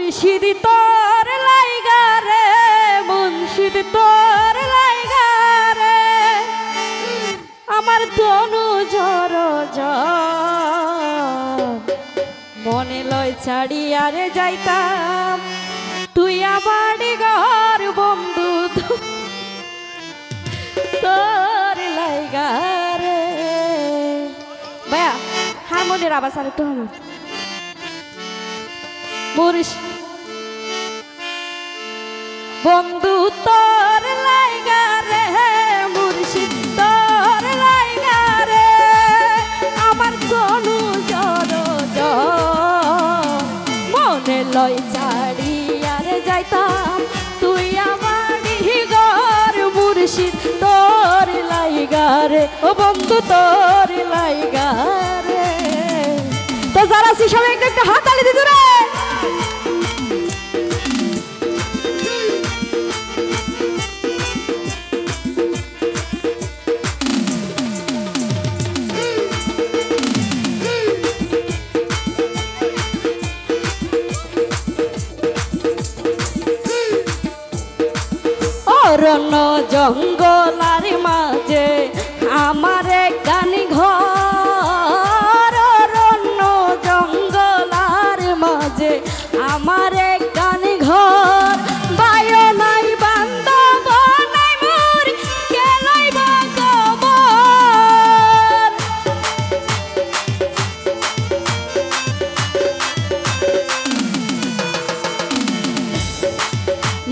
মুর্শিদ তোর লাইগা রে মুর্শিদ তোর লাইগা রে আমার তনু ঝর মনে লয় ছাড়িয়া রে যাইতাম তুই আমার ঘর বন্ধু তোর লাইগা রে ভাইয়া হারমোনিয়ার আবার আর একটু হারমোনিয়াম বন্ধু তোর লাইগা রে মুর্শিদ তোর লাইগা রে আমার তনু ঝর মনে লয় ছাড়িয়া রে যাইতাম তুই আমার ঘর মুর্শিদ তোর লাইগা রে ও বন্ধু তোর লাইগা রে তো যারা আছি সবাই একটা হাত তালি দিতে রে অরণ্য জঙ্গলার মাঝে আমার গান ঘর অরণ্য জঙ্গলার মাঝে আমার গান ঘর বায়ো নাই বান্ধব নাই মোর কে লইব খবর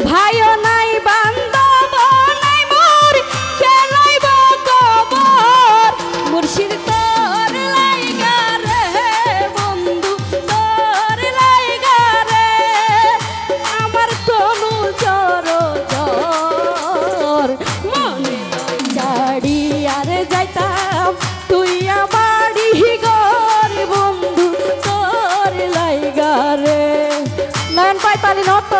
ভাইও নাই বান্ধব নাই মোর কে লইব খবর মুর্শিদ তোর লাইগা রে বন্ধু তোর লাইগা রে আমার তনু ঝর মনে লয় ছাড়িয়া রে যাইতাম তুই আমার ঘর বন্ধু তোর লাইগা রে নয়ন পাইতালি নত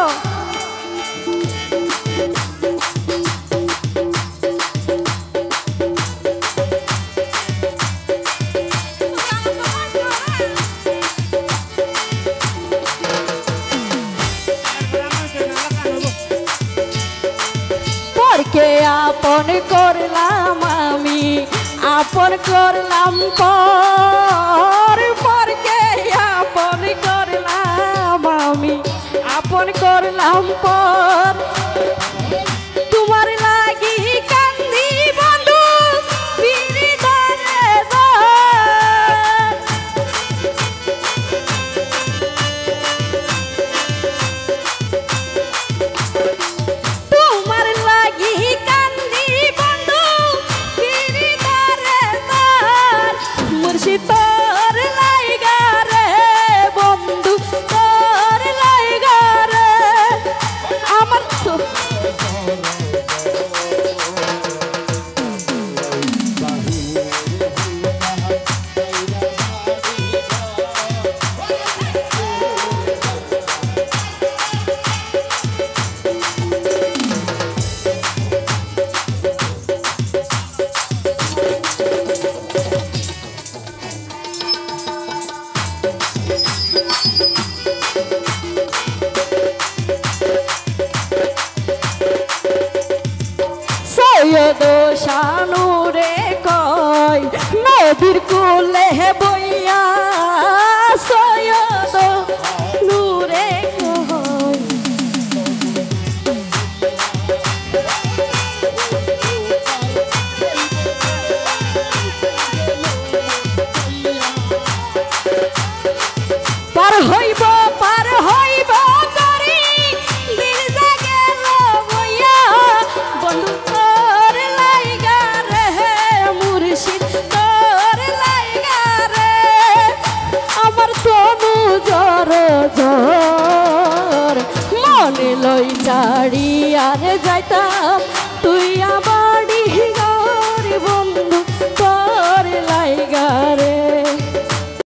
পরকে আপন করলাম আমি আপন করলাম পরকে আপন করলাম আমি আপন করলাম পর তোমার লাগি কান্দি বন্ধু পিরি ধরে তোমার লাগি কান্দি বন্ধু পিরি ধরে মুর্শিদ তোর লাইগা রে বন্ধু তোর লাইগা রে আমার শানুরে কয় নদীর কুলে বইয়া সৈয়দ নূরে কয় পার হইব করি দিল জাগেল বইয়া বন্ধু তোর লাইগা রে মুর্শিদ তোর লাইগা রে আমার তনু ঝর মনে লই ছাড়িয়া রে যাইতাম তুই আমার ঘর বন্ধু তোর লাইগা রে